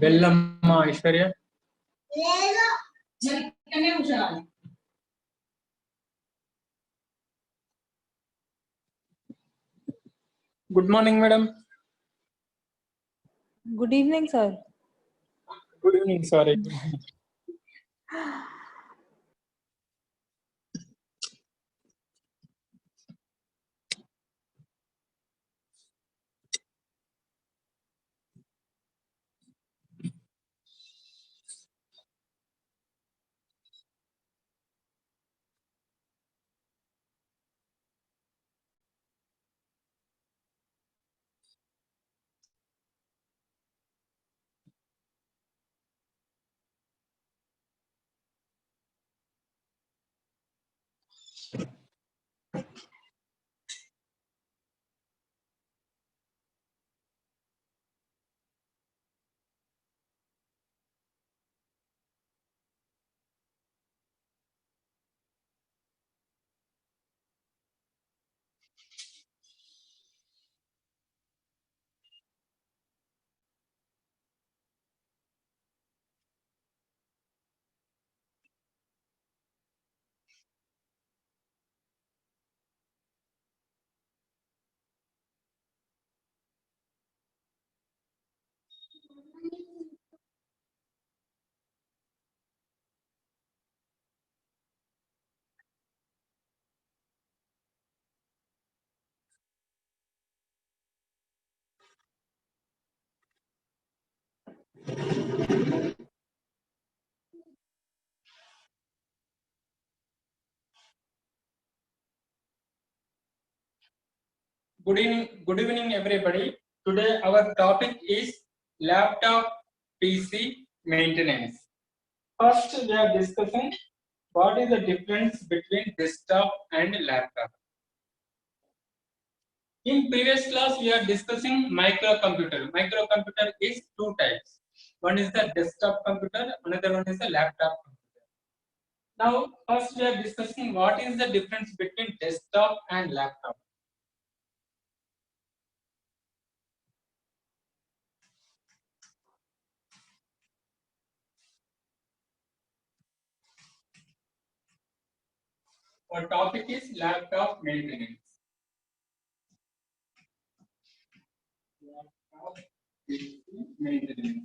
బెల్లమ్మ Aishwarya. Good morning, madam. Good evening, sir. Good evening, sorry. Good evening, everybody. Today our topic is laptop PC maintenance. First, we are discussing what is the difference between desktop and laptop. In previous class, we are discussing microcomputer. Microcomputer is two types. One is the desktop computer, another one is the laptop computer. Now, first we are discussing what is the difference between desktop and laptop. Our topic is laptop maintenance. Laptop maintenance.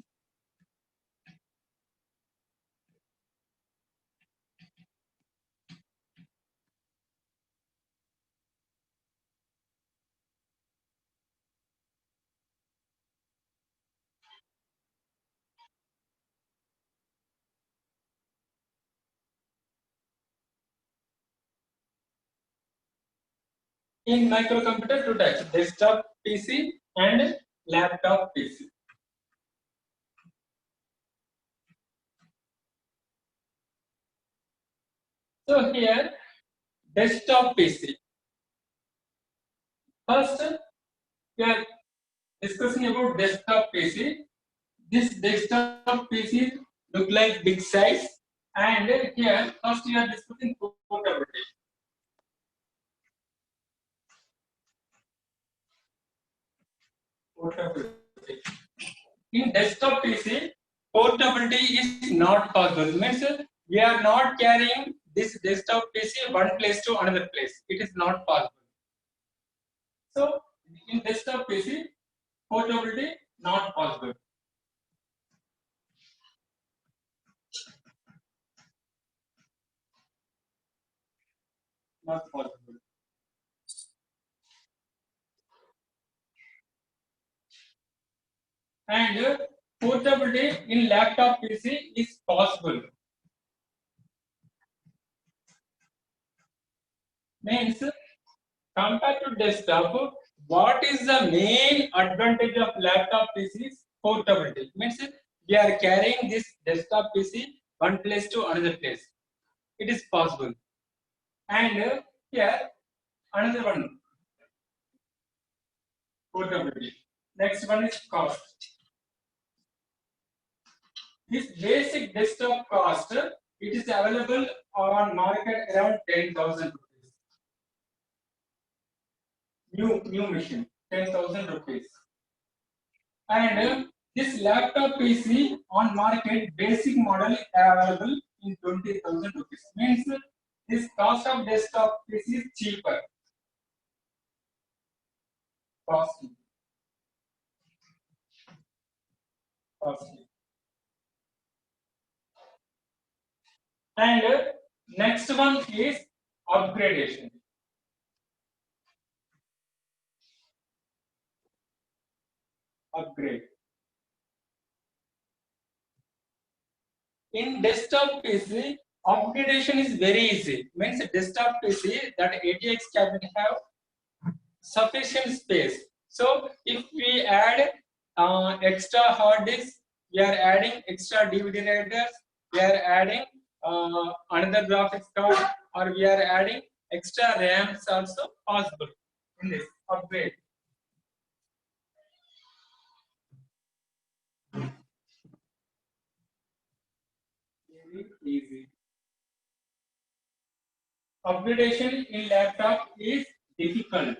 In microcomputer, two types: desktop PC and laptop PC. So here, desktop PC. First, we are discussing about desktop PC. This desktop PC look like big size, and here first we are discussing portability. Portability. In desktop PC, portability is not possible. Means we are not carrying this desktop PC one place to another place. It is not possible. So in desktop PC, portability not possible. Not possible. And portability in laptop PC is possible. Means compared to desktop, what is the main advantage of laptop PC is portability. Means we are carrying this desktop PC one place to another place. It is possible. And here another one, portability. Next one is cost. This basic desktop cost, it is available on market around 10,000 rupees. New machine, 10,000 rupees. And This laptop PC on market basic model is available in 20,000 rupees. Means this cost of desktop PC is cheaper. Costly. Costly. And next one is upgradation. Upgrade. In desktop PC, upgradation is very easy. Means desktop PC that ATX cabinet have sufficient space. So if we add extra hard disk, we are adding extra DVD writers, we are adding another graphics card, or we are adding extra RAMs also possible in this upgrade. Easy. Upgradation in laptop is difficult.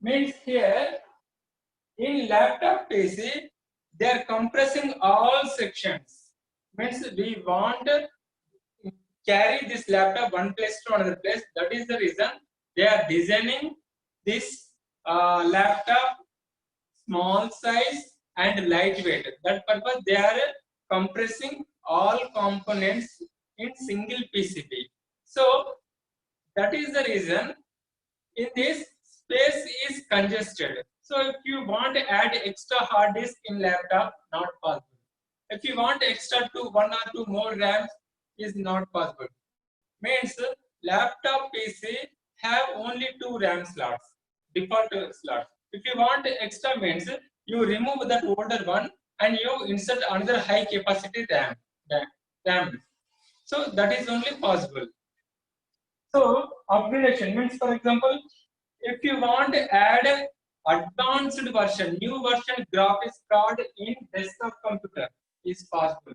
Means here in laptop PC, they are compressing all sections. Means we want to carry this laptop one place to another place. That is the reason they are designing this laptop small size and lightweight. That purpose they are compressing all components in single PCB. So that is the reason in this space is congested. So if you want to add extra hard disk in laptop, not possible. If you want extra one or two more RAMs, is not possible. Means laptop PC have only 2 RAM slots, default slots. If you want extra means you remove that older one and you insert another high capacity RAM. So that is only possible. So upgradation means, for example, if you want to add advanced version, new version graphics card in desktop computer is possible.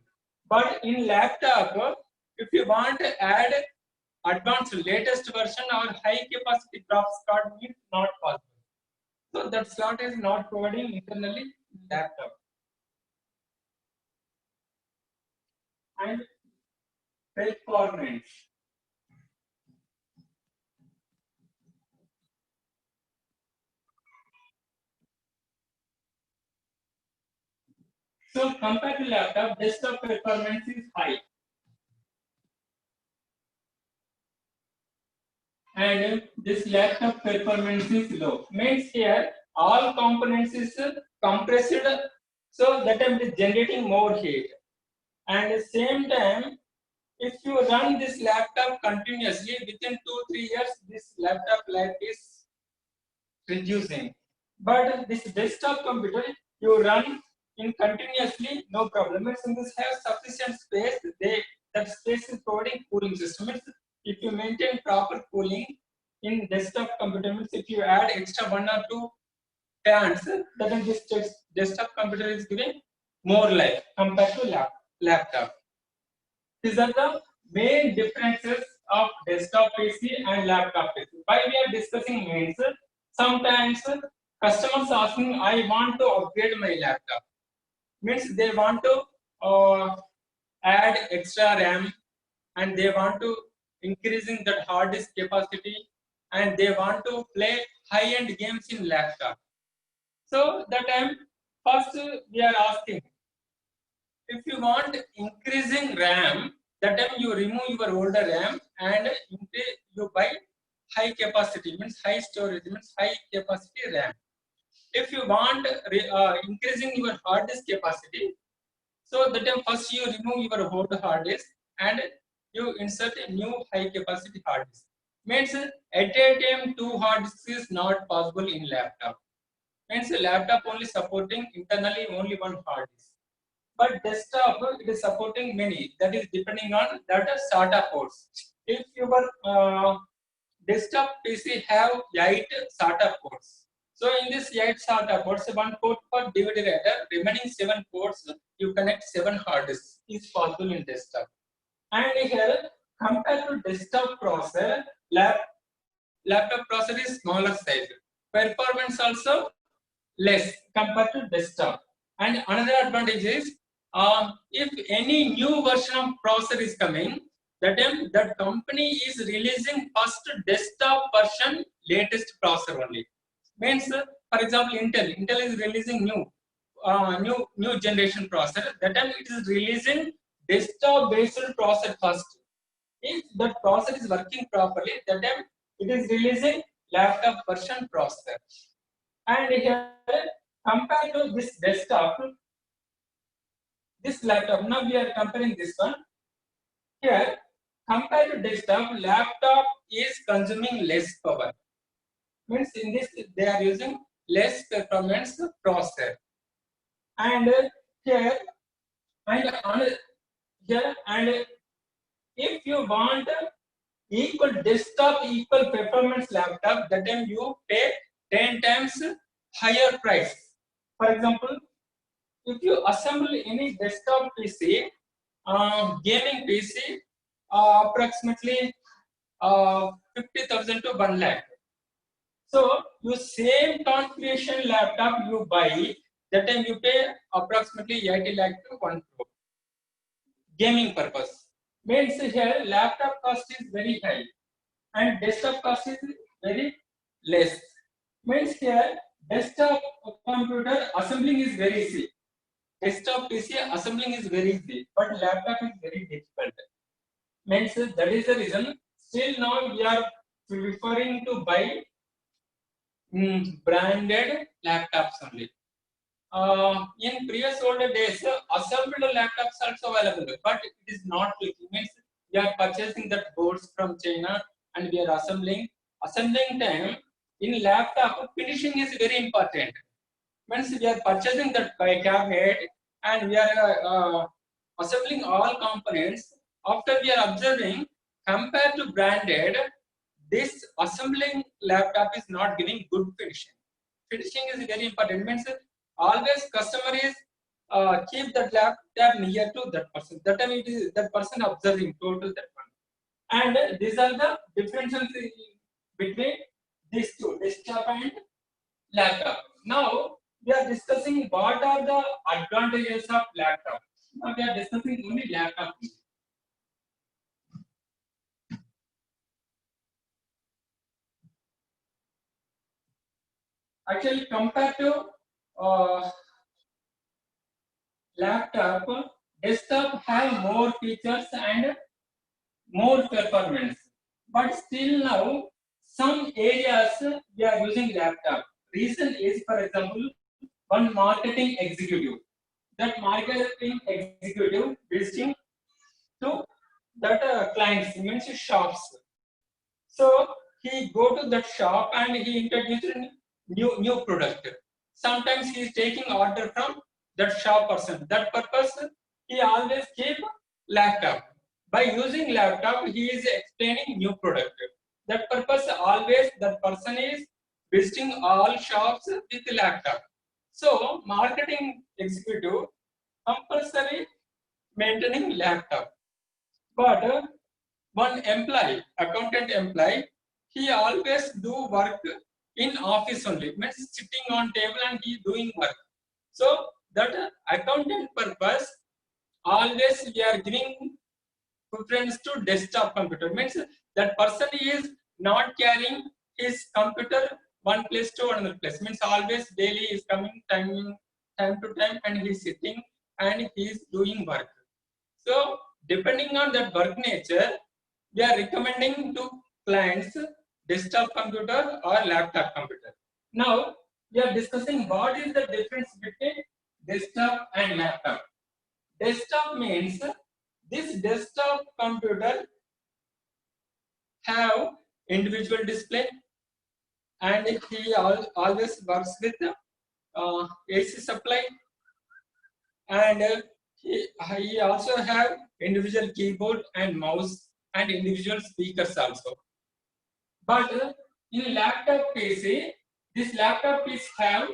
But in laptop, if you want to add advanced latest version or high capacity graphics card is not possible. So that slot is not providing internally in laptop. And performance. So compared to laptop, desktop performance is high. And this laptop performance is low. Means here all components is compressed, so that time it is generating more heat. And at the same time, if you run this laptop continuously, within 2-3 years, this laptop life is reducing. But this desktop computer, you run in continuously, no problem. Since this has sufficient space, that space is providing cooling system. If you maintain proper cooling in desktop computer, means if you add extra 1 or 2 fans, then this desktop computer is giving more life compared to laptop. These are the main differences of desktop PC and laptop PC. Why we are discussing means sometimes customers asking, I want to upgrade my laptop. Means they want to add extra RAM and they want to increasing that hard disk capacity and they want to play high-end games in laptop. So that time first we are asking, if you want increasing RAM, that time you remove your older RAM and you buy high capacity, means high storage, means high capacity RAM. If you want increasing your hard disk capacity, so that time first you remove your old hard disk and you insert a new high capacity hard disk. Means at a time 2 hard disks is not possible in laptop. Means laptop only supporting internally only 1 hard disk. But desktop it is supporting many. That is depending on that SATA ports. If your desktop PC have 8 SATA ports, so in this 8 SATA ports, 1 port for DVD writer, remaining 7 ports you connect 7 hard disks is possible in desktop. And here compared to desktop processor, laptop processor is smaller size. Performance also less compared to desktop. And another advantage is if any new version of processor is coming, that time that company is releasing first desktop version latest processor only. Means, for example, Intel is releasing new generation processor. That time it is releasing desktop based processor first. If that processor is working properly, that time it is releasing laptop version processor. And here, compared to this desktop, this laptop, now we are comparing this one. Here, compared to desktop, laptop is consuming less power. Means in this, they are using less performance processor. And here, and here, and if you want equal desktop, equal performance laptop, that time you pay 10 times higher price. For example, if you assemble any desktop PC, gaming PC, approximately 50,000 to 1 lakh. So, you same configuration laptop you buy, that time you pay approximately 80 lakh to 1 crore. Gaming purpose. Means here laptop cost is very high and desktop cost is very less. Means here desktop computer assembling is very easy. Desktop PC assembling is very easy, but laptop is very difficult. Means that is the reason. Still now we are preferring to buy branded laptops only. In previous older days, assembled laptops also available, but it is not clicking. Means we are purchasing that boards from China and we are assembling. Assembling time in laptop finishing is very important. Means we are purchasing that by cabinet and we are assembling all components. After we are observing, compared to branded, this assembling laptop is not giving good finishing. Finishing is very important. Means always customer is keep that laptop near to that person. That time it is that person observing total that one. And these are the differences between these two, desktop and laptop. Now we are discussing what are the advantages of laptop. Now we are discussing only laptop. Actually, compared to uh, laptop, desktop have more features and more performance. But still now, some areas we are using laptop. Reason is, for example, one marketing executive. That marketing executive visiting to that clients, means shops. So he go to that shop and he introduced new product. Sometimes he is taking order from that shop person. That purpose he always keep laptop. By using laptop, he is explaining new product. That purpose always that person is visiting all shops with laptop. So marketing executive compulsory maintaining laptop. But one employee, accountant employee, he always do work in office only, means sitting on table and he doing work. So that accountant purpose, always we are giving preference to desktop computer. Means that person is not carrying his computer one place to another place. Means always daily is coming time to time and he is sitting and he is doing work. So depending on that work nature, we are recommending to clients desktop computer or laptop computer. Now we are discussing what is the difference between desktop and laptop. Desktop means this desktop computer have individual display and he always works with AC supply and he also have individual keyboard and mouse and individual speakers also. But in laptop PC, this laptop is have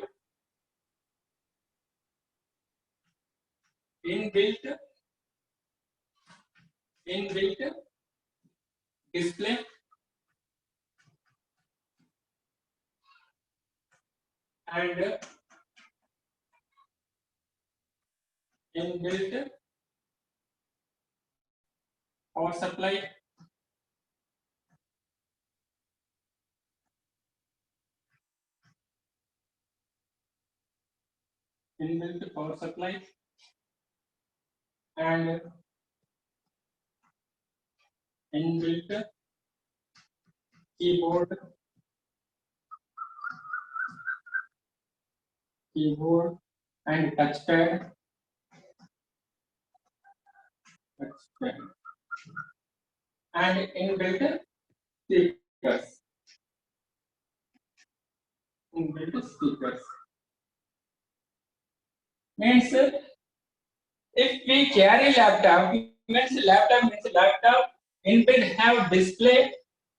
inbuilt display and inbuilt power supply, inbuilt power supply, and inbuilt keyboard, keyboard and touchpad, touchpad, and inbuilt speakers, inbuilt speakers. Means if we carry laptop, means laptop inbuilt have display,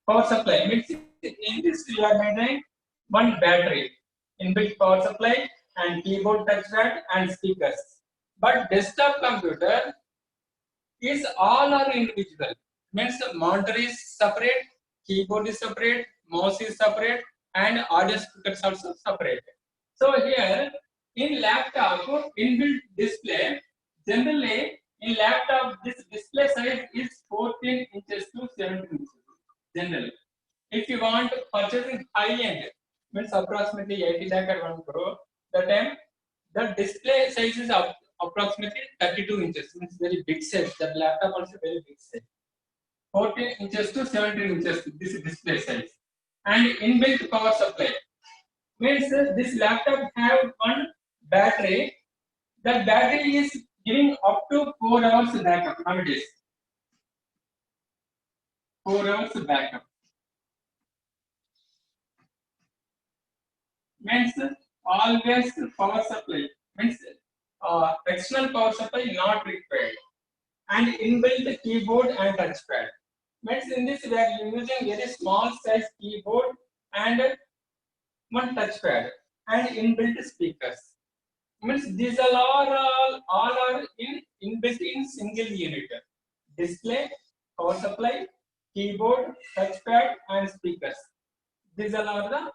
power supply. Means in this we are maintaining one battery, inbuilt power supply and keyboard, touchpad and speakers. But desktop computer is all are individual. Means the monitor is separate, keyboard is separate, mouse is separate, and audio speakers also separate. So here in laptop inbuilt display, generally in laptop this display size is 14 inches to 17 inches. Generally, if you want purchasing high end, means approximately 80 lakh or 1 crore, the time the display size is approximately 32 inches, means very big size. That laptop also very big size. 14 inches to 17 inches, this is display size. And inbuilt power supply means this laptop have one battery. That battery is giving up to 4 hours backup nowadays. 4 hours backup. Means always power supply. Means external power supply not required. And inbuilt keyboard and touchpad. Means in this we are using very small size keyboard and one touchpad and inbuilt speakers. Means these all are inbuilt in single unit. Display, power supply, keyboard, touchpad and speakers. These all are the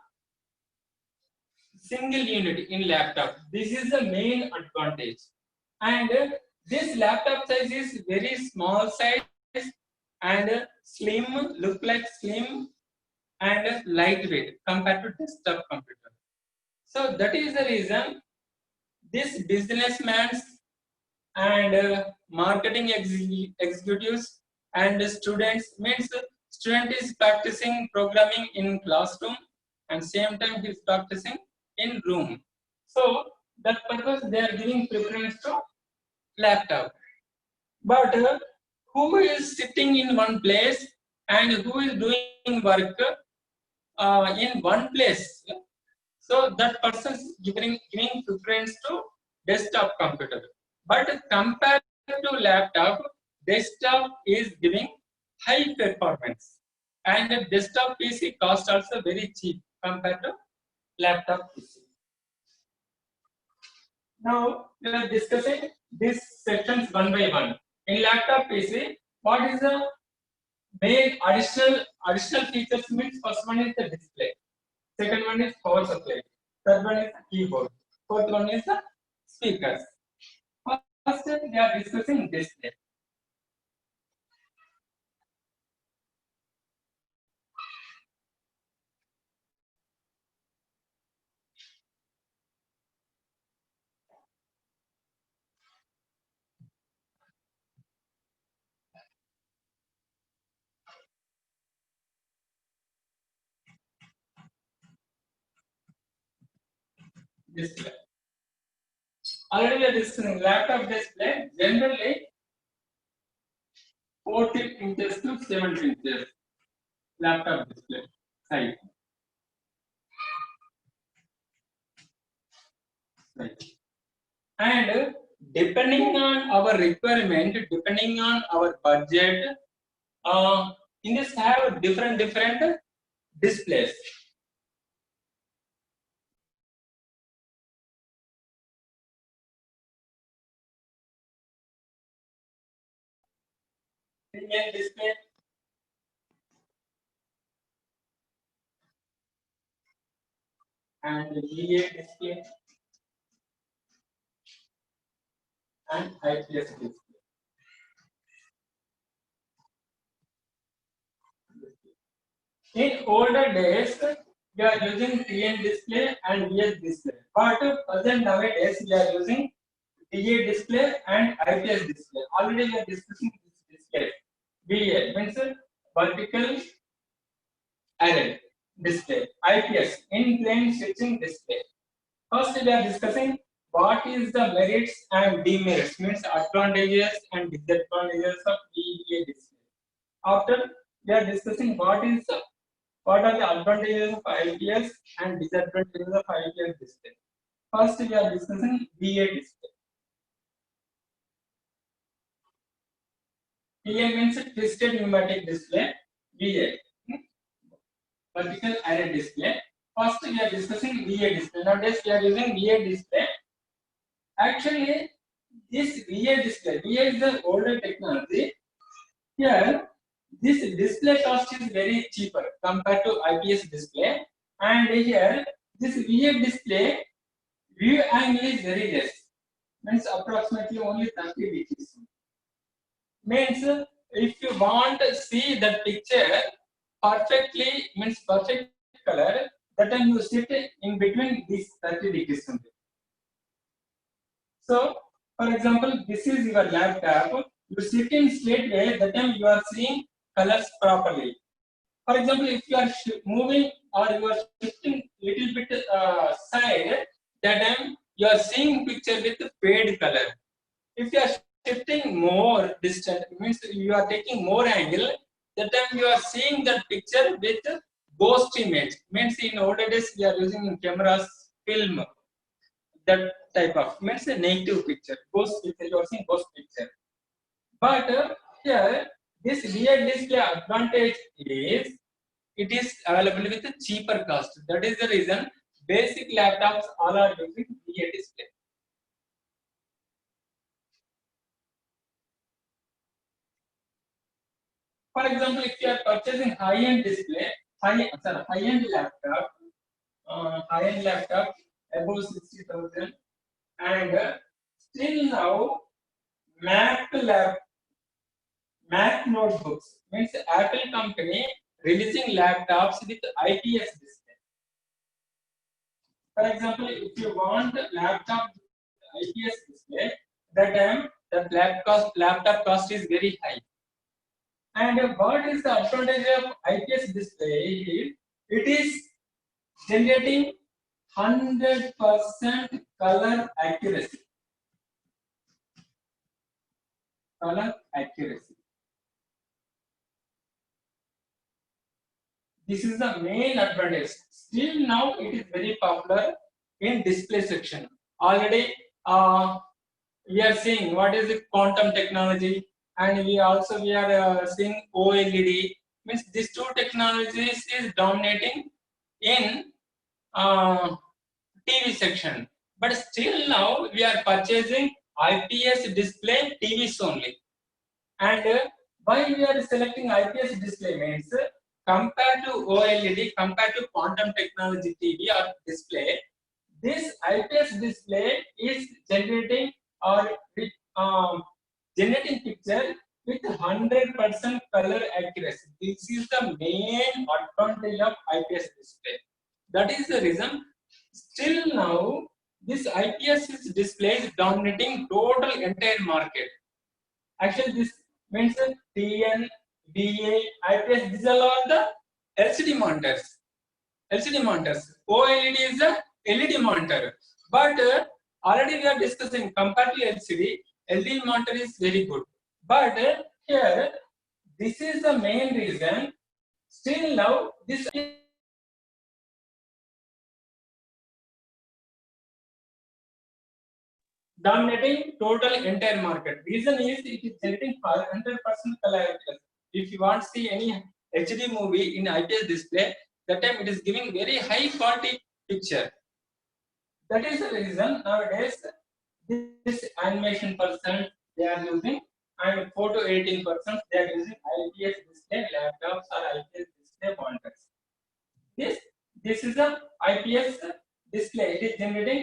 single unit in laptop. This is the main advantage. And this laptop size is very small size and slim, look like slim and lightweight compared to desktop computer. So that is the reason this businessmen and marketing executives and students, means student is practicing programming in classroom and same time he is practicing in room. So that purpose they are giving preference to laptop. But who is sitting in one place and who is doing work in one place? So that person is giving preference to desktop computer. But compared to laptop, desktop is giving high performance, and the desktop PC cost also very cheap compared to laptop PC. Now we are discussing these sections one by one. In laptop PC, what is the main additional features? Means first one is the display, second one is power supply, third one is the keyboard, fourth one is the speakers. First, we are discussing display. Display. Already we are discussing laptop display. Generally, 14 inches to 17 inches. Laptop display size. And depending on our requirement, depending on our budget, in this have different displays. Premium display, and VA display and IPS display. In older days, we are using TN display and VS display, but present nowadays we are using DA display and IPS display. Already we are discussing this display. VA means vertical array display. IPS in plane switching display. First we are discussing what is the merits and demerits, means advantages and disadvantages of VA display. After we are discussing what are the advantages of IPS and disadvantages of IPS display. First we are discussing VA display. VA means twisted pneumatic display. VA, vertical array display. First we are discussing VA display. Nowadays we are using VA display. Actually, this VA display, VA is the older technology. Here, this display cost is very cheaper compared to IPS display, and here this VA display view angle is very less, means approximately only 30 degrees. Means if you want to see the picture perfectly, means perfect color, that time you sit in between these 30 degrees only. So, for example, this is your laptop. You sit in straight way, that time you are seeing colors properly. For example, if you are moving or you are shifting little bit side, that time you are seeing picture with fade color. If you are shifting more distant, means you are taking more angle, that time you are seeing that picture with ghost image. Means in older days we are using cameras film, that type of, means a negative picture, ghost picture, you are seeing ghost picture. But here this VA display advantage is it is available with a cheaper cost. That is the reason basic laptops all are using VA display. For example, if you are purchasing high-end display, high-end laptop, above 60,000, and still now Mac notebooks, means Apple company releasing laptops with IPS display. For example, if you want laptop with IPS display, that time the laptop cost is very high. And what is the advantage of IPS display? It is generating 100% color accuracy. Color accuracy. This is the main advantage. Still now it is very popular in display section. Already we are seeing what is the quantum technology, and we are seeing OLED. Means these two technologies is dominating in TV section. But still now we are purchasing IPS display TVs only. And why we are selecting IPS display means, compared to OLED, compared to quantum technology TV or display, this IPS display is generating picture with 100% color accuracy. This is the main advantage of IPS display. That is the reason still now this IPS display is dominating total entire market. Actually, this means TN, DA, IPS, these are all the LCD monitors. OLED is a LED monitor. But already we are discussing, compared to LCD, LED monitor is very good. But here, this is the main reason. Still now, this dominating total entire market. Reason is it is generating 100% color accuracy. If you want to see any HD movie in IPS display, that time it is giving very high quality picture. That is the reason nowadays this animation person they are using, and photo editing person they are using IPS display laptops or IPS display monitors. This is a IPS display, it is generating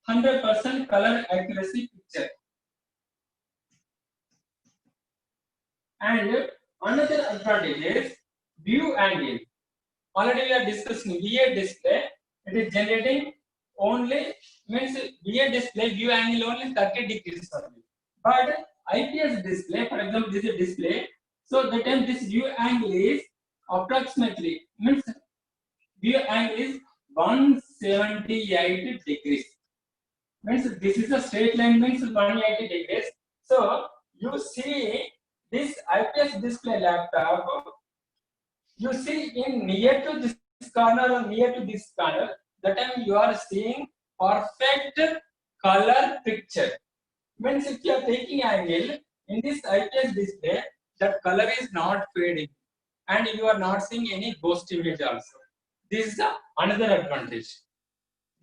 100% color accuracy picture. And another advantage is view angle. Already we are discussing VA display. It is generating only, means VA display view angle only 30 degrees only. But IPS display, for example, this is display. So the time this view angle is approximately, means view angle is 178 degrees. Means this is a straight line, means 180 degrees. So you see this IPS display laptop, you see in near to this corner or near to this corner, that time you are seeing perfect color picture. Means if you are taking angle in this IPS display, that color is not fading and you are not seeing any ghost image also. This is another advantage.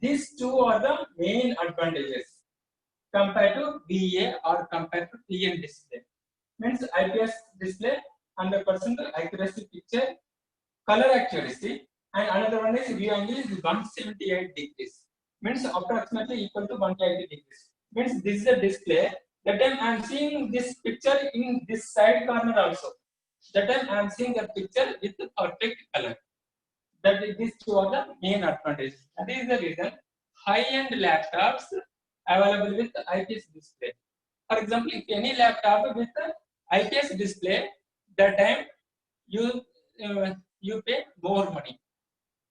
These two are the main advantages compared to VA or compared to TN display. Means IPS display 100% accuracy picture, color accuracy, and another one is view angle is 178 degrees. Means approximately equal to 180 degrees. Means this is a display. That time I am seeing this picture in this side corner also. That time I am seeing the picture with the perfect color. That these two are the main advantages. That is the reason high-end laptops available with IPS display. For example, if any laptop with IPS display, that time you pay more money.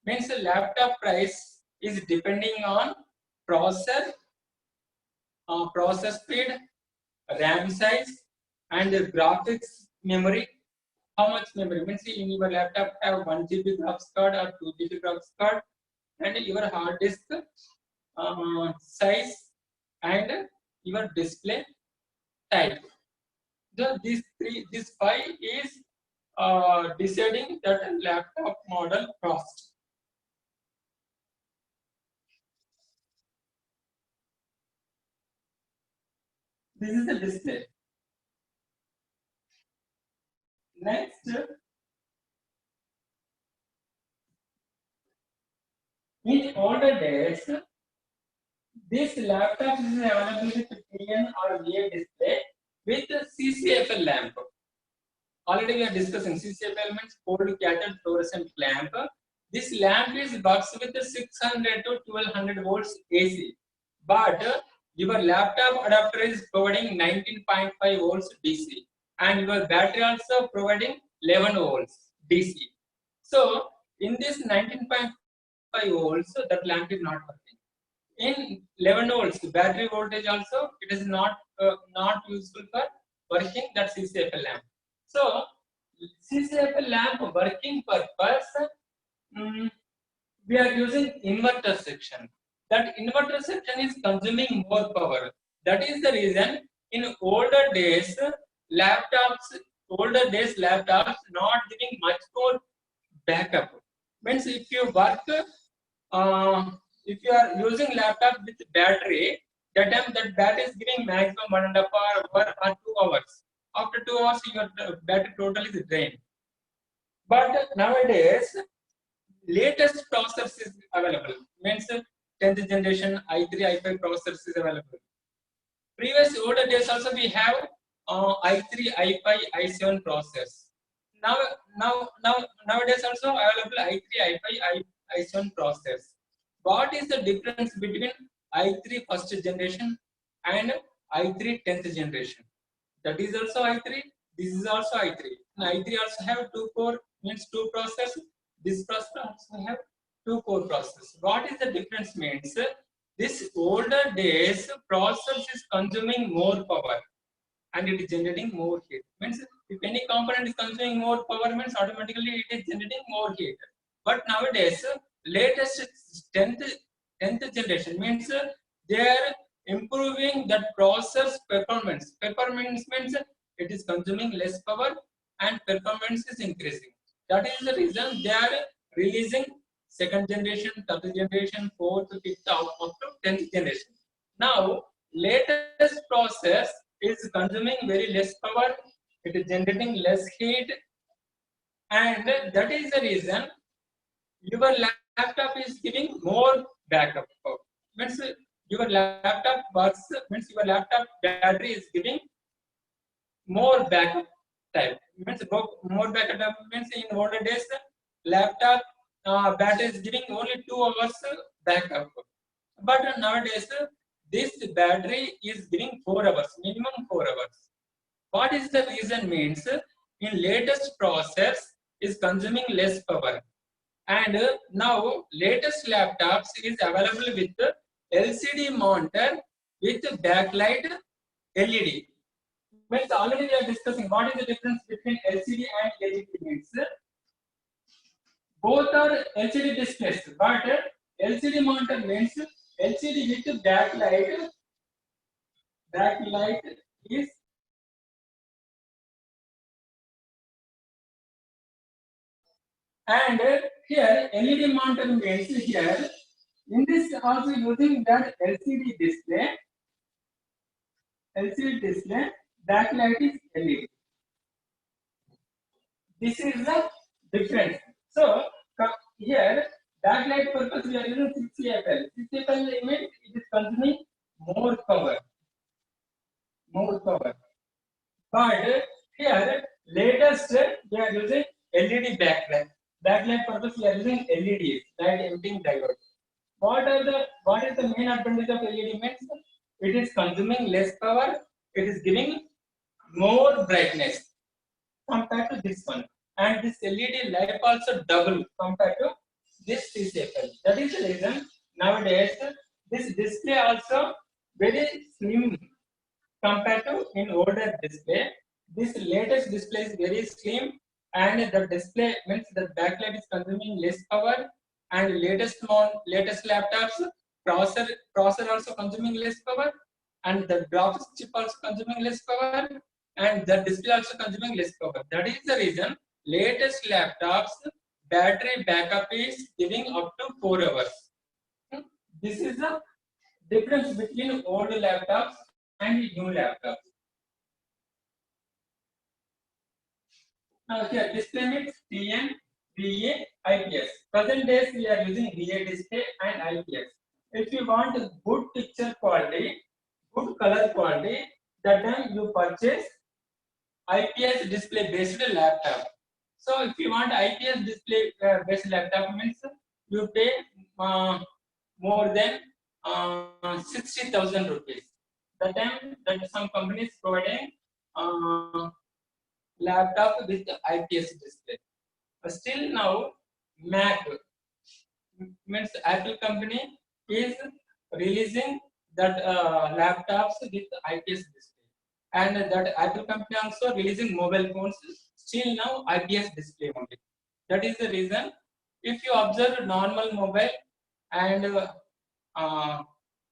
Means the laptop price is depending on processor speed, RAM size, and the graphics memory. How much memory? Means in your laptop have 1 GB graphics card or 2 GB graphics card, and your hard disk size and your display type. So this five is deciding that laptop model cost. This is the display. Next, in older days, this laptop is available with TN or VA display with CCFL lamp. Already we are discussing CCFL means cold cathode fluorescent lamp. This lamp is works with 600 to 1200 volts AC, but your laptop adapter is providing 19.5 volts DC, and your battery also providing 11 volts DC. So in this 19.5 volts, that lamp is not working. In 11 volts battery voltage also, it is not useful for working that CCFL lamp. So CCFL lamp working purpose, we are using inverter section. That inverter section is consuming more power. That is the reason in older days laptops not giving much more backup. Means if you work, if you are using laptop with battery, that time that battery is giving maximum 1.5 hour or 2 hours. After 2 hours, your battery total is drained. But nowadays, latest processors is available. Means 10th generation i3, i5 processors is available. Previous older days also we have i3, i5, i7 processors. Nowadays also available i3, i5, i7 processors. What is the difference between i3 first generation and i3 10th generation? That is also i3. This is also i3. And i3 also have 2 core, means 2 processors. This processor also have 2 core processors. What is the difference? Means this older days processor is consuming more power and it is generating more heat. Means if any component is consuming more power, means automatically it is generating more heat. But nowadays latest 10th generation means they are improving that process performance. Performance means it is consuming less power and performance is increasing. That is the reason they are releasing second generation, third generation, fourth, fifth, up to 10th generation. Now latest process is consuming very less power, it is generating less heat, and that is the reason your laptop is giving more backup. means your laptop works, means your laptop battery is giving more backup time. Means more backup time means in older days laptop battery is giving only 2 hours backup. But nowadays this battery is giving 4 hours, minimum 4 hours. What is the reason means in latest process is consuming less power. And now latest laptops is available with LCD monitor with backlight LED. Means already we are discussing what is the difference between LCD and LED means. Both are LCD displays, but LCD monitor means LCD with backlight. Backlight is and here LED monitor means here in this also using that LCD display. LCD display backlight is LED. This is the difference. So here backlight purpose we are using 6CFL. 6CFL means it is consuming more power. More power. But here latest we are using LED backlight. Backlight purpose we are using LEDs, light emitting diode. What is the main advantage of LED means? It is consuming less power. It is giving more brightness compared to this one. And this LED light also double compared to this TCFL. That is the reason nowadays this display also very slim compared to in older display. This latest display is very slim and the display means the backlight is consuming less power, and latest laptops processor also consuming less power, and the graphics chip also consuming less power, and the display also consuming less power. That is the reason latest laptops battery backup is giving up to 4 hours. This is the difference between old laptops and new laptops. Now here display means TN, VA, IPS. Present days we are using VA display and IPS. If you want good picture quality, good color quality, that time you purchase IPS display based laptop. So if you want IPS display based laptop means you pay more than 60,000 rupees. That time that some companies providing laptop with IPS display. But still now Mac means Apple company is releasing that laptops with IPS display, and that Apple company also releasing mobile phones still now IPS display only. That is the reason. If you observe normal mobile and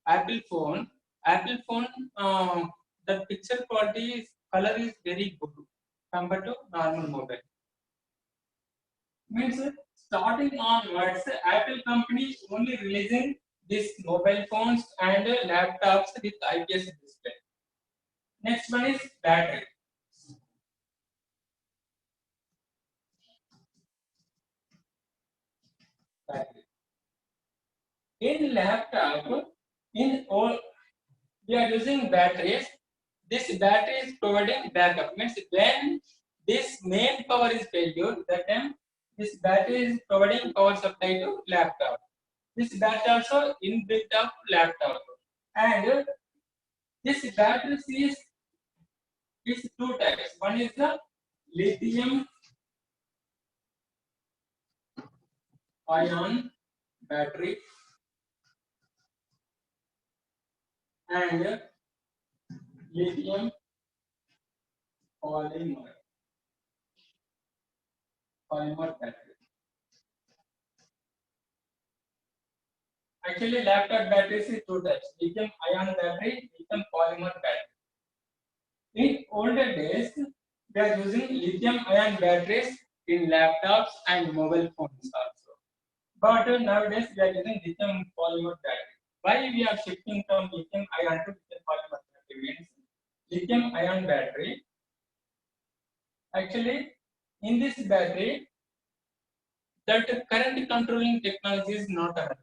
Apple phone, the picture quality color is very good compared to normal mobile. Means starting onwards, Apple company only releasing these mobile phones and laptops with IPS display. Next one is battery. Battery. In laptop, in all we are using batteries. This battery is providing backup. Means when this main power is failure, that time this battery is providing power supply to laptop. This battery also inbuilt of laptop, and this battery is two types. One is the lithium ion battery and lithium polymer battery. Actually, laptop batteries is two types: lithium ion battery, lithium polymer battery. In older days, we are using lithium ion batteries in laptops and mobile phones also. But nowadays, we are using lithium polymer battery. Why we are shifting from lithium ion to lithium polymer battery means lithium ion battery. Actually, in this battery, that current controlling technology is not available.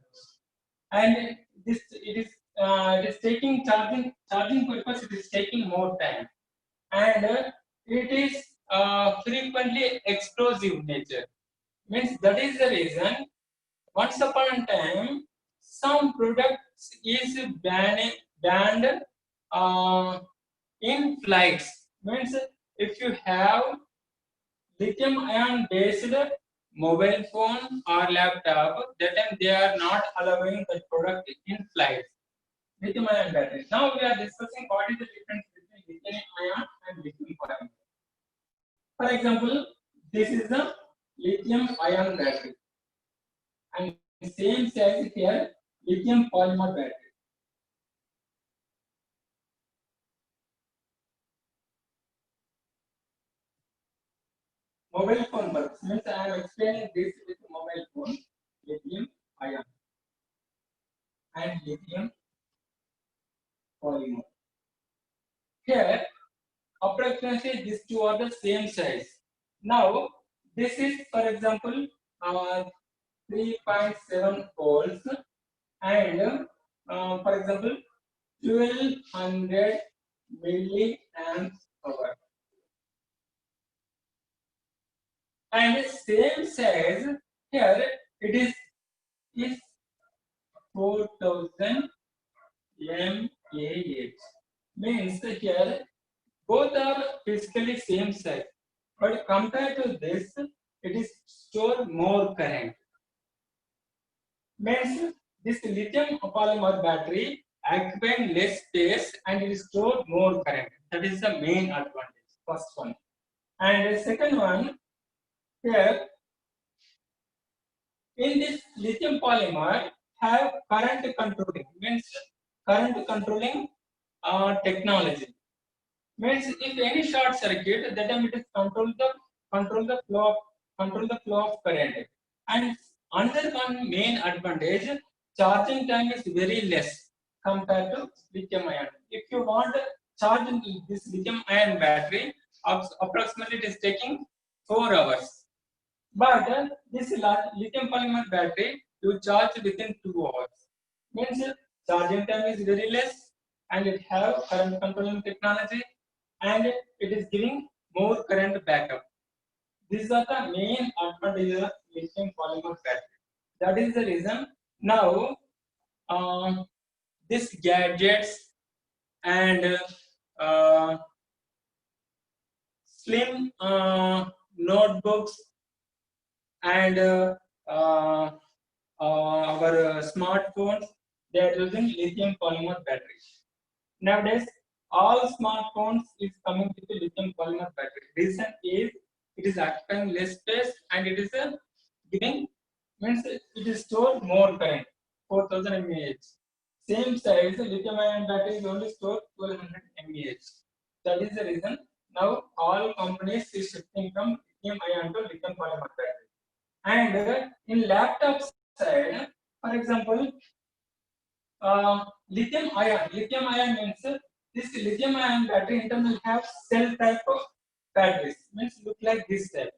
And it is taking charging purpose. It is taking more time, and it is frequently explosive nature. Means that is the reason. Once upon a time, some products is banned uh, in flights. Means if you have lithium ion based mobile phone or laptop, that time they are not allowing the product in flights. Lithium ion battery. Now we are discussing what is the difference between lithium ion and lithium polymer. For example, this is the lithium ion battery, and same size here, lithium polymer battery. Mobile phone bulbs means I am explaining this with mobile phone, lithium ion and lithium polymer. Here, approximately these two are the same size. Now, this is, for example, 3.7 volts, and for example, 1200 milliamps hour. And same size here, it is 4000 mAh. Means here both are physically same size, but compared to this, it is store more current. Means this lithium polymer battery occupying less space and it store more current. That is the main advantage. First one, and the second one here, in this lithium polymer have current controlling. Means current controlling technology. Means if any short circuit, that time it is control the flow of current. And another one main advantage, charging time is very less compared to lithium ion. If you want to charge this lithium ion battery, approximately it is taking 4 hours. But this lithium polymer battery you charge within 2 hours. Means charging time is very less, and it have current controlling technology, and it is giving more current backup. These are the main advantages of lithium polymer battery. That is the reason now this gadgets and slim notebooks and our smartphones, they are using lithium polymer batteries. Nowadays, all smartphones is coming with a lithium polymer battery. Reason is it is occupying less space and it is giving, means it is stored more current, 4000 mAh. Same size, lithium ion battery is only stored 1200 mAh. That is the reason now all companies is shifting from lithium ion to lithium polymer battery. And in laptop side, for example, lithium ion means this lithium ion battery internal have cell type of batteries, means look like this type.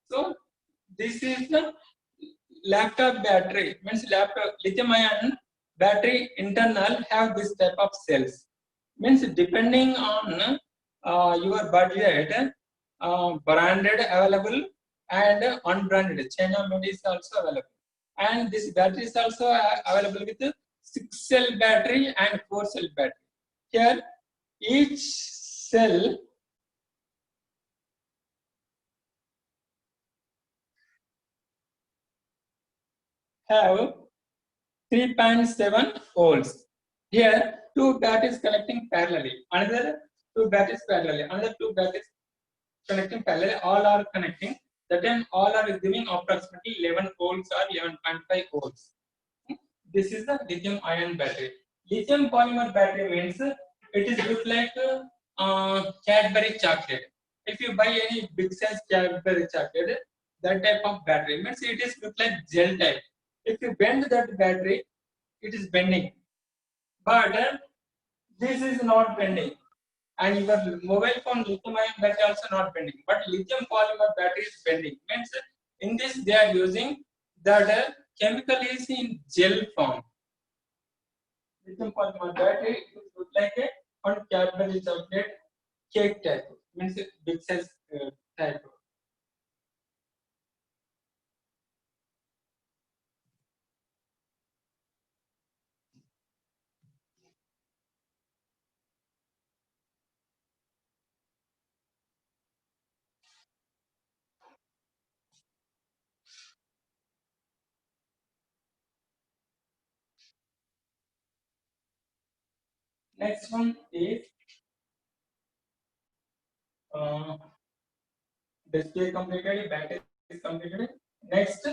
So this is the laptop battery, means laptop lithium ion battery internal have this type of cells. Means depending on your budget, branded available and unbranded China made is also available. And this battery is also available with 6-cell battery and 4-cell battery. Here, each cell have 3.7 volts. Here, two batteries connecting parallelly. Another two batteries parallelly. Another two batteries connecting parallelly. All are connecting. That time all are giving approximately 11 volts or 11.5 volts. This is the lithium ion battery. Lithium polymer battery means it is look like Cadbury chocolate. If you buy any big size Cadbury chocolate, that type of battery means it is look like gel type. If you bend that battery, it is bending. But this is not bending. And your mobile phone lithium ion battery also not bending. But lithium polymer battery is bending. Means in this they are using that chemical is in gel form. lithium polymer battery, it would look like a one Cadbury chocolate cake type, means big size type. Next one is uh, display completed, battery is completed. Next,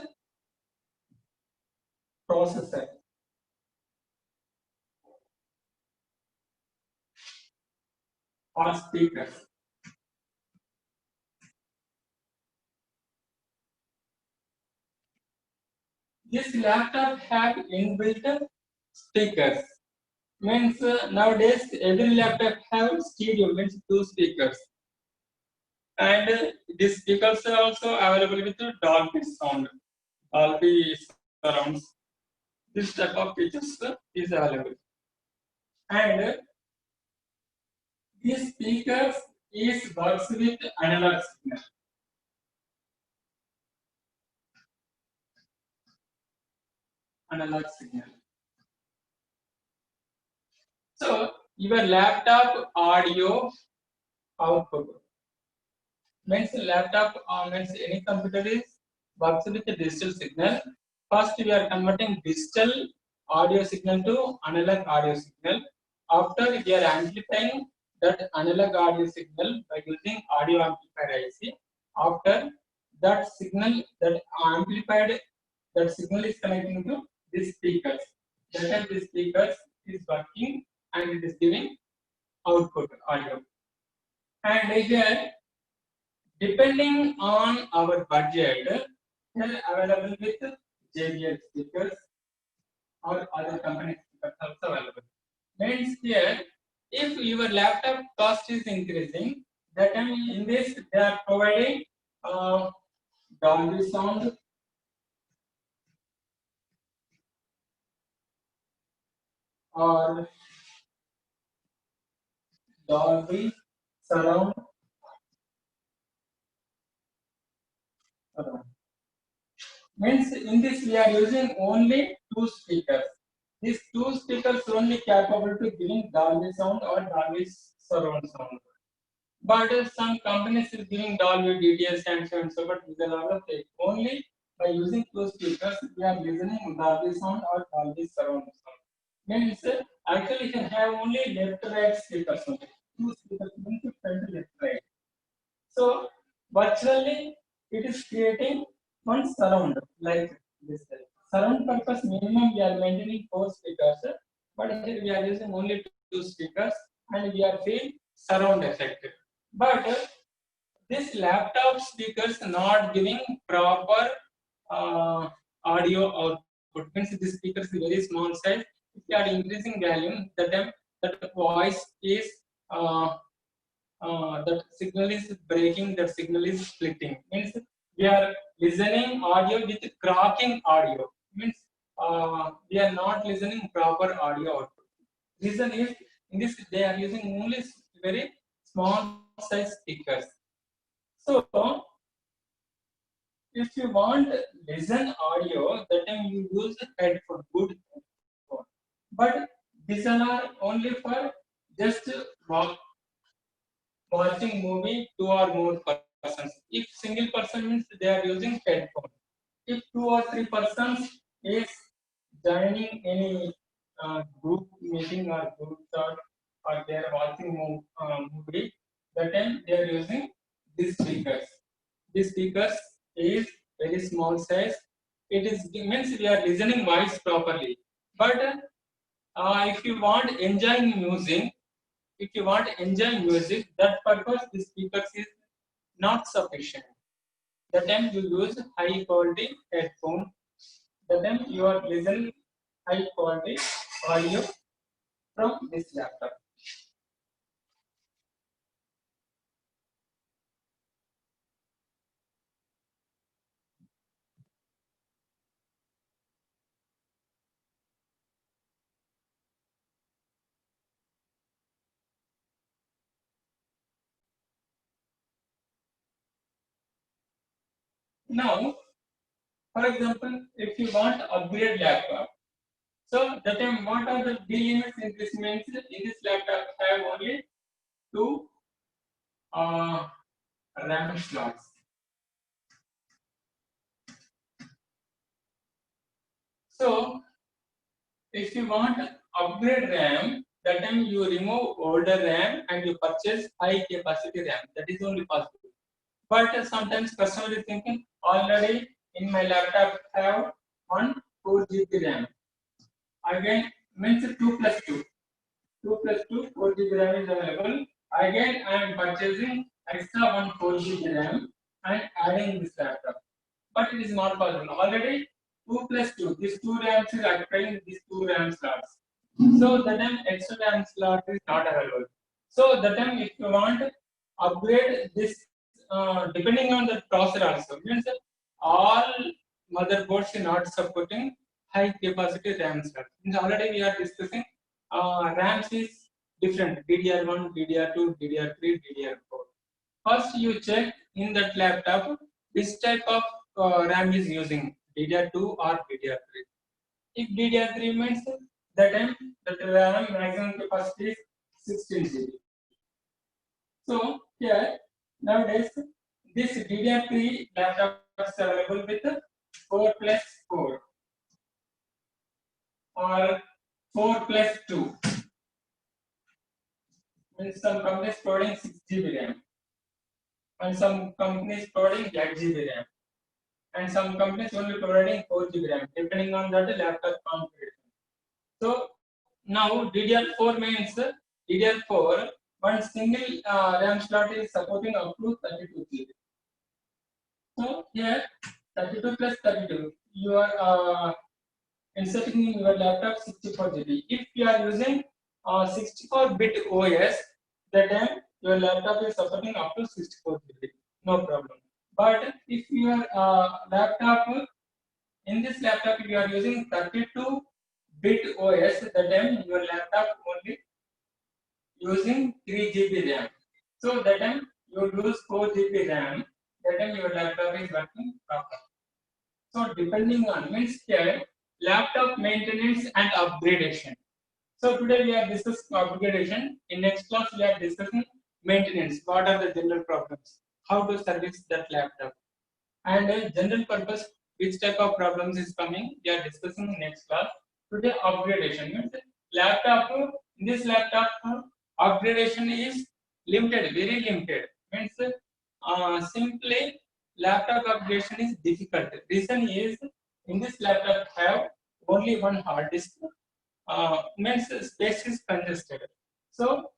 processor or speakers. This laptop have inbuilt speakers. Means nowadays every laptop have stereo, means two speakers, and these speakers are also available with Dolby sound, Dolby surrounds. This type of features is available, and these speakers is works with analog signal. Analog signal. So your laptop audio output means laptop means any computer is works with a digital signal. First we are converting digital audio signal to analog audio signal. After we are amplifying that analog audio signal by using audio amplifier IC. After that signal, that amplified, that signal is connecting to these speakers. That the speakers is working and it is giving output audio. And here, depending on our budget, we are available with JBL speakers or other company speakers also available. Means here, if your laptop cost is increasing, that time in this they are providing Dolby sound or Dolby surround. Means in this we are using only two speakers. These two speakers only capable to giving Dolby sound or Dolby surround sound. But some companies is giving Dolby DTS and so and so, but these are all fake. Only by using two speakers we are listening Dolby sound or Dolby surround sound. Means actually you can have only left right speakers only. Two speakers means front left right. So virtually it is creating one surround like this. Surround purpose minimum we are maintaining four speakers, but here we are using only two speakers and we are feeling surround effect. But this laptop speakers not giving proper audio output. Means this speaker is very small size. If you are increasing volume, the time that voice is uh, that signal is breaking, that signal is splitting. Means we are listening audio with cracking audio. Means we are not listening proper audio output. Reason is in this they are using only very small size speakers. So if you want listen audio, that time you use headphone, good headphone. But these are only for just watching movie two or more persons. If single person means they are using headphone. If two or three persons is joining any group meeting or group chat or they are watching movie, that time they are using these speakers. These speakers is very small size. It is means we are listening voice properly. But if you want enjoying music, if you want to enjoy music, that purpose the speakers is not sufficient. The time you use high quality headphone, the time you are listening high quality audio from this laptop. Now, for example, if you want to upgrade laptop, so that time what are the D limits in this means in this laptop have only two RAM slots. So if you want to upgrade RAM, that time you remove older RAM and you purchase high capacity RAM. That is only possible. But sometimes customer is thinking already in my laptop have one 4 GB RAM. Again means 2 plus 2. 2 plus 2 4 GB RAM is available. Again I am purchasing extra one 4 GB RAM and adding this laptop. But it is not possible. Already 2 plus 2. These two RAMs is occupying these two RAM slots. So the time extra RAM slot is not available. So the time if you want to upgrade this, depending on the processor also means all motherboards are not supporting high capacity RAM slot. Means already we are discussing RAMs is different DDR1, DDR2, DDR3, DDR4. First you check in that laptop which type of RAM is using DDR2 or DDR3. If DDR3 means the time that RAM maximum capacity is 16 GB. So here nowadays this DDR3 laptop is available with 4 plus 4 or 4 plus 2. Means some companies providing 6 GB RAM and some companies providing 8 GB RAM and some companies only providing 4 GB RAM depending on that laptop configuration. So now DDR4 means DDR4 one single RAM slot is supporting up to 32 GB. So here 32 plus 32 you are inserting in your laptop 64 GB. If you are using 64-bit OS, then your laptop is supporting up to 64 GB. No problem. But if your laptop in this laptop you are using 32-bit OS, then your laptop only using 3 GB RAM. So that time you lose 4 GB RAM. That time your laptop is working properly. So depending on means here laptop maintenance and upgradation. So today we are discussing upgradation. In next class we are discussing maintenance. What are the general problems? How to service that laptop? And general purpose, which type of problems is coming? We are discussing in next class. Today upgradation means laptop. In this laptop upgradation is limited, very limited. Means simply laptop upgradation is difficult. Reason is in this laptop have only one hard disk. Means space is congested. So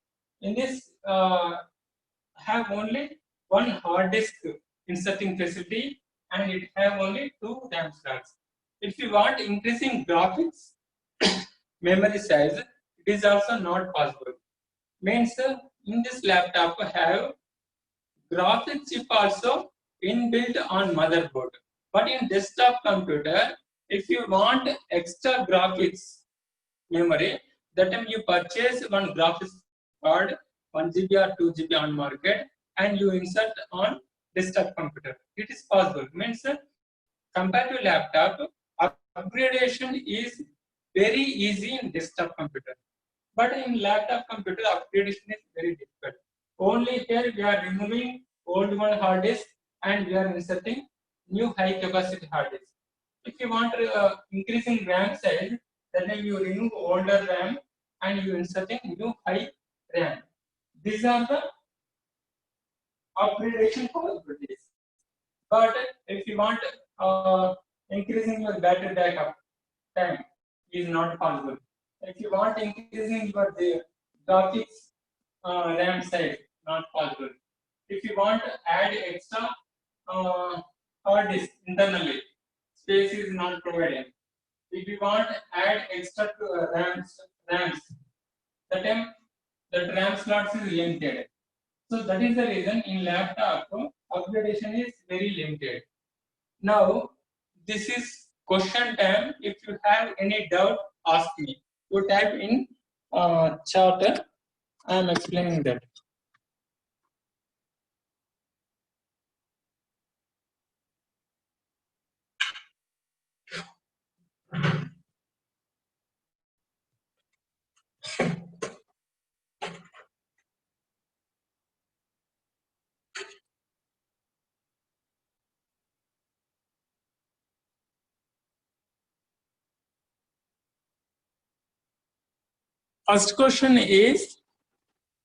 in this have only one hard disk inserting facility and it have only 2 RAM slots. If you want increasing graphics memory size, it is also not possible. Means in this laptop have graphics chip also inbuilt on motherboard. But in desktop computer, if you want extra graphics memory, that time you purchase one graphics card 1 GB or 2 GB on market and you insert on desktop computer. It is possible. Means compared to laptop, upgradation is very easy in desktop computer. But in laptop computer, upgradation is very difficult. Only here we are removing old one hard disk and we are inserting new high capacity hard disk. If you want increasing RAM size, then you remove older RAM and you inserting new high RAM. These are the upgradation possibilities. But if you want increasing your battery backup time is not possible. If you want increasing your graphics RAM size, not possible. If you want to add extra hard disk internally, space is not provided. If you want to add extra RAMs, the time the RAM slots is limited. So that is the reason in laptop upgradation is very limited. Now this is question time. If you have any doubt, ask me. You type in chat. I am explaining that. First question is,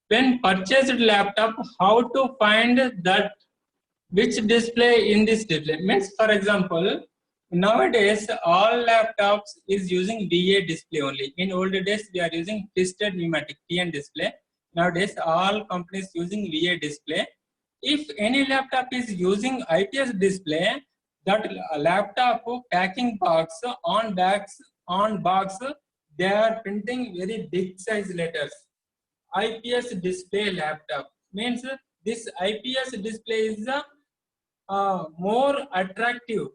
when purchased laptop, how to find that which display in this display? Means, for example, nowadays all laptops is using VA display only. In older days, we are using twisted pneumatic TN display. Nowadays, all companies using VA display. If any laptop is using IPS display, that laptop packing box on box, they are printing very big size letters. IPS display laptop means this IPS display is more attractive.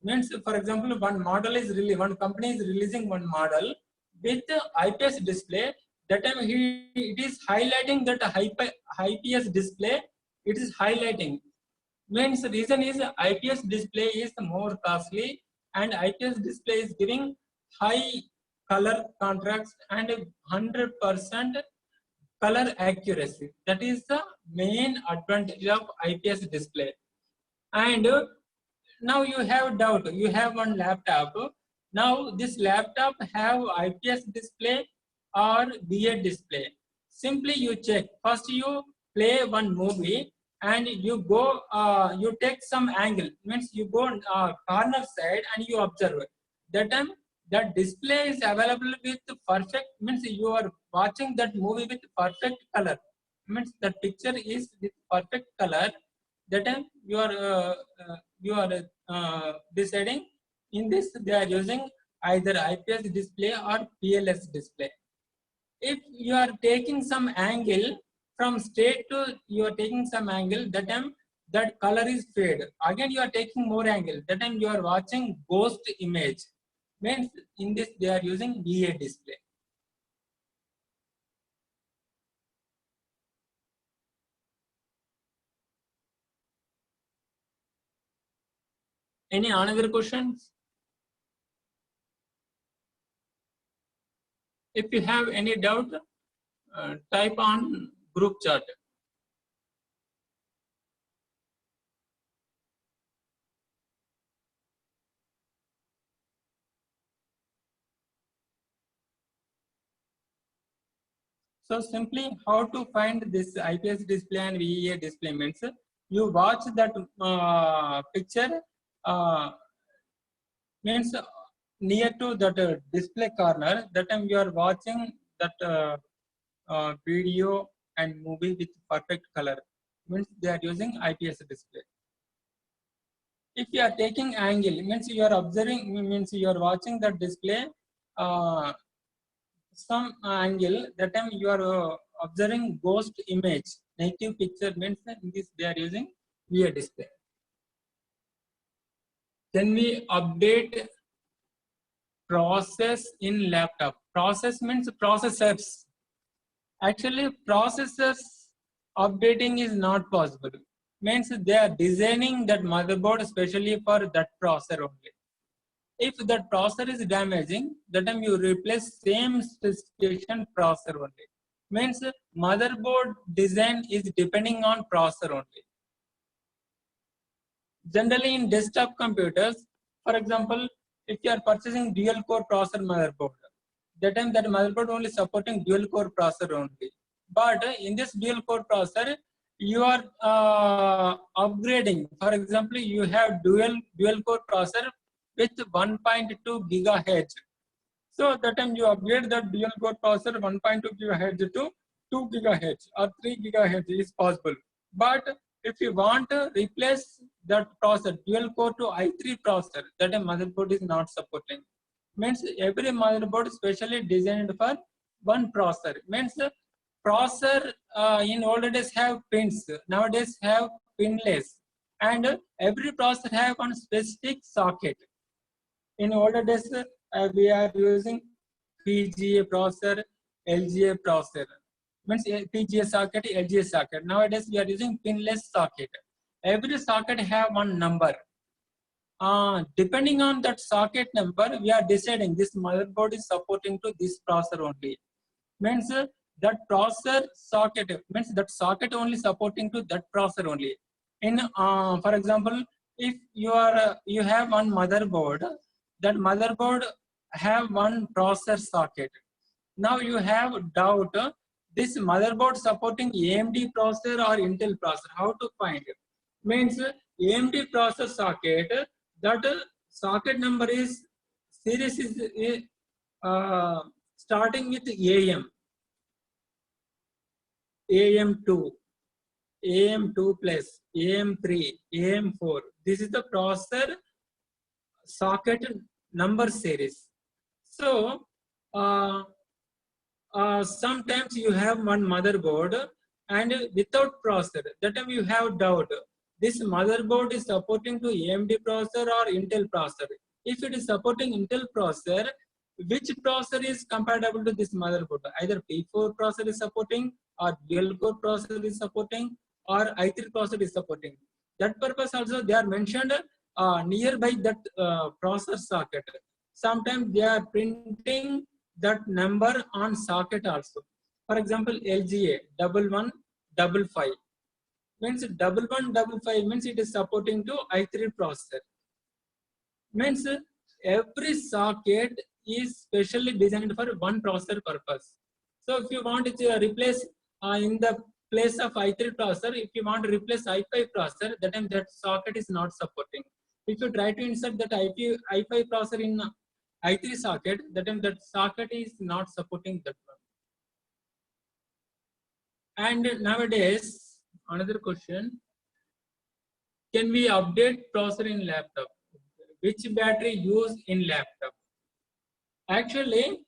Means, for example, one company is releasing one model with IPS display. That time it is highlighting that IPS display. It is highlighting. Means the reason is IPS display is more costly, and IPS display is giving high color contrast and 100% color accuracy. That is the main advantage of IPS display. And now you have doubt, you have one laptop. Now this laptop have IPS display or VA display. Simply you check. First you play one movie and you go, you take some angle. Means you go corner side and you observe. That time that display is available with perfect, means you are watching that movie with perfect color. Means that picture is with perfect color. That time you are deciding. In this they are using either IPS display or PLS display. If you are taking some angle from straight to, you are taking some angle, that time that color is fade. Again you are taking more angle, that time you are watching ghost image. Means in this they are using VA display. Any another questions? If you have any doubt, type on group chat. So simply how to find this IPS display and VEA display means you watch that picture means near to that display corner. That time you are watching that video and movie with perfect color. Means they are using IPS display. If you are taking angle, means you are observing, means you are watching that display some angle. That time you are observing ghost image, negative picture. Means in this they are using VA display. Can we update process in laptop? Process means processors. Actually, processors updating is not possible. Means they are designing that motherboard especially for that processor only. If that processor is damaging, that time you replace same specification processor only. Means motherboard design is depending on processor only. Generally in desktop computers, for example, if you are purchasing dual core processor motherboard, that time that motherboard only supporting dual core processor only. But in this dual core processor, you are upgrading. For example, you have dual core processor with 1.2 gigahertz. So that time you upgrade that dual core processor 1.2 gigahertz to 2 gigahertz or 3 gigahertz is possible. But if you want to replace that processor dual core to i3 processor, that a motherboard is not supporting. Means every motherboard specially designed for one processor. Means processor in older days have pins, nowadays have pinless, and every processor have one specific socket. In older days we are using PGA processor, LGA processor. Means PGA socket, LGA socket. Nowadays we are using pinless socket. Every socket have one number. Depending on that socket number, we are deciding this motherboard is supporting to this processor only. Means that processor socket, means that socket only supporting to that processor only. In for example, if you have one motherboard, that motherboard have one processor socket. now you have doubt, this motherboard supporting AMD processor or Intel processor, how to find it? Means AMD processor socket, that socket number is, series is starting with AM2, AM2 plus, AM3, AM4. This is the processor socket number series. So sometimes you have one motherboard and without processor, that time you have doubt, this motherboard is supporting to AMD processor or Intel processor. If it is supporting Intel processor, which processor is compatible to this motherboard? Either P4 processor is supporting, or dual core processor is supporting, or i3 processor is supporting. That purpose also they are mentioned nearby that processor socket. Sometimes they are printing that number on socket also. For example, LGA 1155 means 1155 means it is supporting to i3 processor. Means every socket is specially designed for one processor purpose. So if you want to replace in the place of i3 processor, if you want to replace i5 processor, that time that socket is not supporting. If you try to insert that i5 processor in i3 socket, that time that socket is not supporting that one. And nowadays, another question, can we update processor in laptop? Which battery used in laptop? Actually,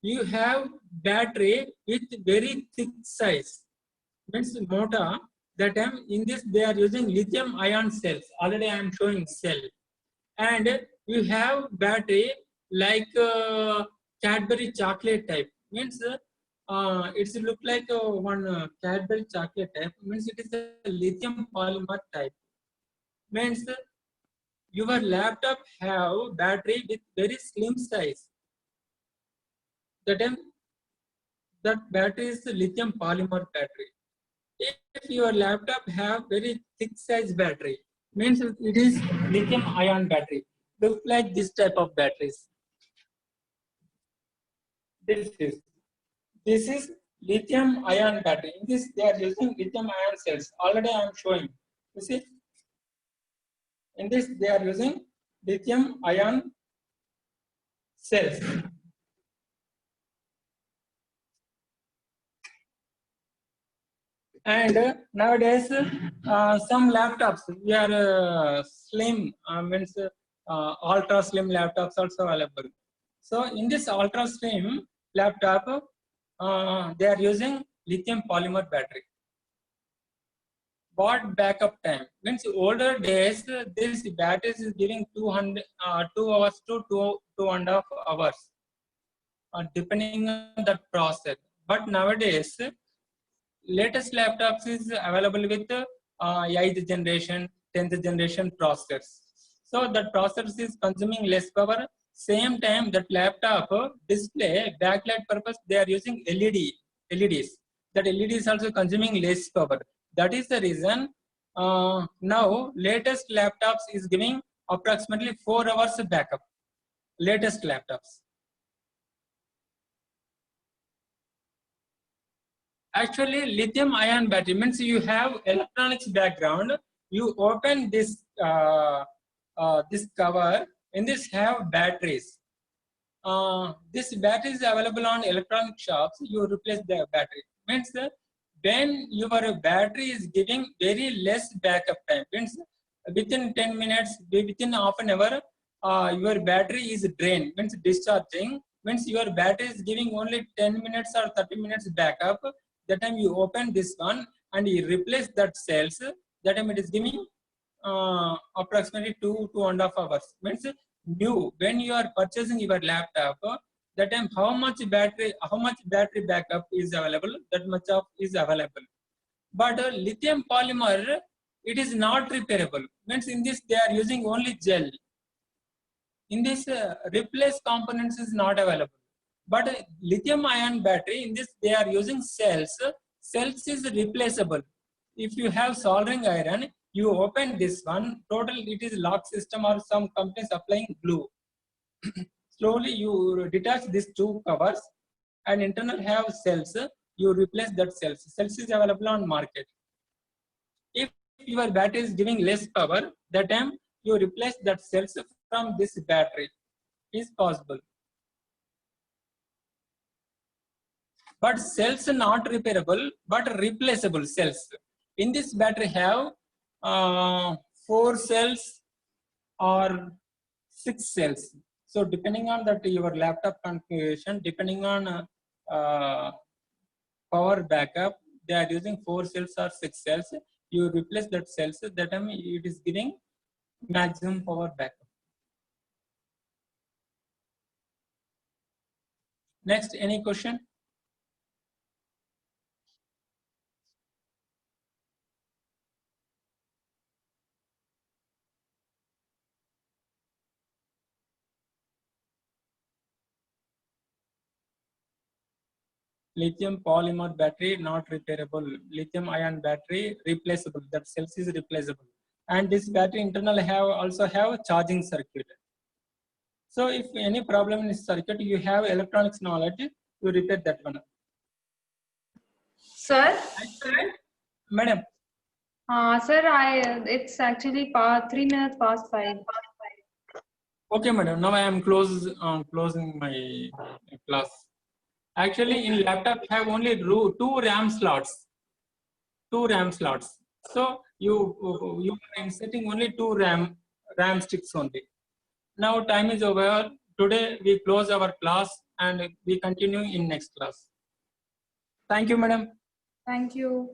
you have battery with very thick size. Means motor, that time in this they are using lithium ion cells. Already I am showing cell. And you have battery like Cadbury chocolate type. Means it's look like one Cadbury chocolate type. Means it is a lithium polymer type. Means your laptop have battery with very slim size. That battery is the lithium polymer battery. If your laptop have very thick size battery, means it is lithium ion battery. Look like this type of batteries. This is lithium ion battery. In this they are using lithium ion cells. Already I am showing. You see, in this they are using lithium ion cells. And nowadays, some laptops, we are slim, means ultra slim laptops also available. So in this ultra slim laptop, they are using lithium polymer battery. What backup time? Means older days, this battery is giving 2 hours to 2.5 hours, depending on the process. But nowadays, latest laptops is available with 8th generation, 10th generation processors. So that processor is consuming less power. Same time that laptop display backlight purpose, they are using LEDs. That LED is also consuming less power. That is the reason now latest laptops is giving approximately 4 hours of backup. Latest laptops. Actually, lithium ion battery means you have electronics background. You open this this cover. In this have batteries. This battery is available on electronic shops. You replace the battery. Means when your battery is giving very less backup time. Means within 10 minutes, within half an hour, your battery is drained. Means discharging. Means your battery is giving only 10 minutes or 30 minutes backup. That time you open this one and you replace that cells. That time it is giving approximately 2.5 hours. Means new, when you are purchasing your laptop, that time how much battery backup is available, that much of is available. But lithium polymer, it is not repairable. Means in this they are using only gel. In this replace components is not available. But lithium ion battery, in this they are using cells. Cells is replaceable. If you have soldering iron, you open this one, total it is lock system or some companies applying glue. slowly you detach these two covers, and internal have cells. You replace that cells. Cells is available on market. If your battery is giving less power, that time you replace that cells from this battery is possible. But cells are not repairable, but replaceable cells. In this battery have 4 cells or 6 cells. So depending on that your laptop configuration, depending on power backup, they are using 4 cells or 6 cells. You replace that cells, that time it is giving maximum power backup. Next, any question? Lithium polymer battery not repairable. Lithium ion battery replaceable. That cells is replaceable. And this battery internal have also have charging circuit. So if any problem in this circuit, you have electronics knowledge, you repair that one. Sir? Madam. Sir, it's actually 3 minutes past 5. Okay, madam. Now I am closing my class. Actually, in laptop have only 2 RAM slots. 2 RAM slots. So you are inserting only 2 RAM sticks only. Now time is over. Today we close our class and we continue in next class. Thank you, madam. Thank you.